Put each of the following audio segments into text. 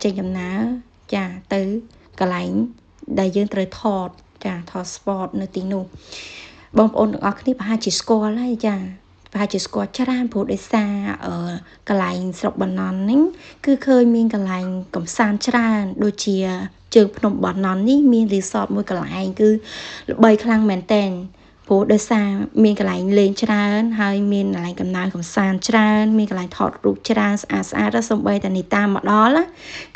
ចេញដំណើរចាទៅកន្លែងដែលយើងត្រូវថតចាថត sport នៅទីនោះបងប្អូនទាំងអស់គ្នាប្រហែលជាស្គាល់ហើយចាប្រហែលជាស្គាល់ច្រើនព្រោះដោយសារកន្លែងស្រុកបាណន់នេះគឺឃើញមានកន្លែងកំសាន្តច្រើនដូចជាជើងភ្នំបាណន់នេះមានរីសតមួយកន្លែងគឺល្បីខ្លាំងមែនទែនព្រោះដោយសារមានកន្លែងលេងច្រើនហើយមានកន្លែងកំណើតកំសាន្តច្រើនមានកន្លែងថតរូបច្រើនស្អាតស្អាតដល់សំបីតែនេះតាមមកដល់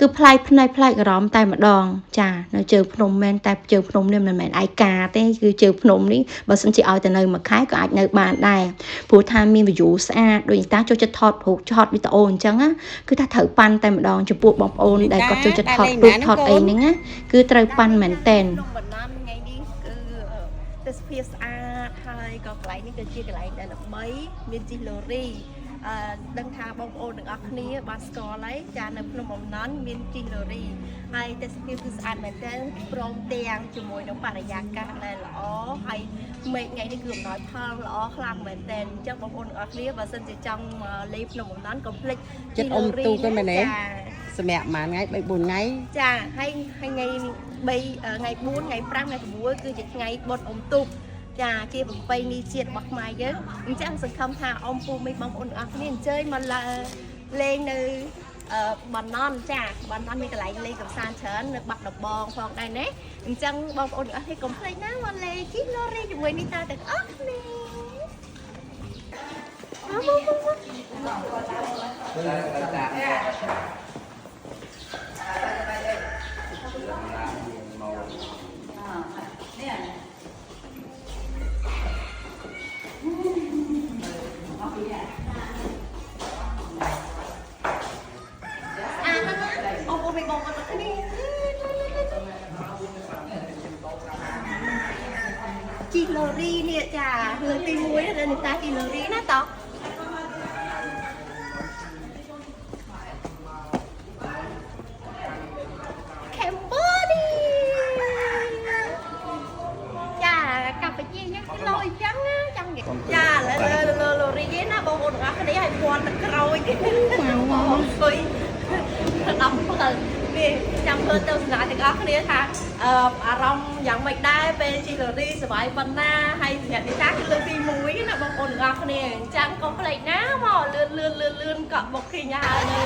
គឺប្លែកភ្នែកប្លែកអារម្មណ៍តែម្ដងចានៅជើងភ្នំមែនតែជើងភ្នំនេះមិនមែនឯកាទេគឺជើងភ្នំនេះបើសិនជាឲ្យទៅនៅមួយខែក៏អាចនៅបានដែរព្រោះថាមាន view ស្អាតដូចតាចូលចិត្តថតរូបថតវីដេអូអញ្ចឹងគឺថាត្រូវប៉ាន់តែម្ដងចំពោះបងប្អូនដែលគាត់ចូលចិត្តថតរូបថតអីហ្នឹងណាគឺត្រូវប៉ាន់មែនតែនទេសភាពស្អាតហើយក៏កន្លែងនេះគឺជាកន្លែងដែលល្បីមានជិះឡូរីដឹងថាបងប្អូនទាំងអស់គ្នាបានស្គាល់ហើយចានៅភ្នំអំណន់មានជិះឡូរីហើយទេសភាពគឺស្អាតមែនទែនព្រមទាំងជាមួយនឹងបរិយាកាសដែលល្អហើយមេឃថ្ងៃនេះគឺអំណោយផលល្អខ្លាំងមែនទែនអញ្ចឹងបងប្អូនទាំងអស់គ្នាបើសិនជាចង់លេងភ្នំអំណន់កុំភ្លេចជិះឡូរីទៅមែនទេសម្រាប់មួយថ្ងៃ3 4ថ្ងៃចាហើយថ្ងៃ4ថ្ងៃ5ថ្ងៃ6គឺជាថ្ងៃបុណ្យអុំទូកចាជាប្រពៃណីជាតិរបស់ខ្មែរយើងអញ្ចឹងសង្ឃឹមថាអ៊ំពូមីបងប្អូនទាំងអស់គ្នាអញ្ជើញមកលេងនៅបាណន់ចាបាណន់មានកន្លែងលេងកម្សាន្តច្រើននៅបាត់ដំបងផងដែរណាអញ្ចឹងបងប្អូនទាំងអស់គ្នាកុំភ្លេចណាមកលេងជិះឡូរីជាមួយនេះតាទាំងអស់គ្នាជីឡូរីនេះចាលើទី1នៅតាជីឡូរីណាតោះចាកម្ពុជាយើងគឺលយអញ្ចឹងចង់និយាយចាឡូរីណាបងប្អូនទាំងអស់គ្នាឲ្យពាន់ទឹកក្រូចអង្គុយ17នេះចាំធ្វើទៅស្នាទាំងអស់គ្នាថាអារម្មណ៍យ៉ាងម៉េចដែរពេលជិះឡូរីសប្បាយប៉ុណ្ណាហើយសម្រាប់នេះថាគឺលើកទី1ណាបងប្អូនទាំងអស់គ្នាអញ្ចឹងកុំភ្លេចណាមកលឿនកក់បុកឃើញហើយនៅ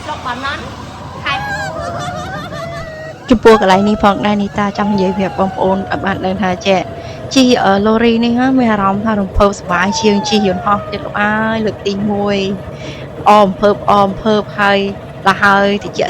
ស្រុកបាណន់ខេត្តចំពោះកន្លែងនេះផងដែរនេះតាចង់និយាយប្រាប់បងប្អូនឲ្យបានដឹងថាជិះឡូរីនេះមានអារម្មណ៍ថារំភើបសប្បាយជាងជិះយន្តហោះទៀតលើកទី1អមភើបហើយដល់ហើយតិច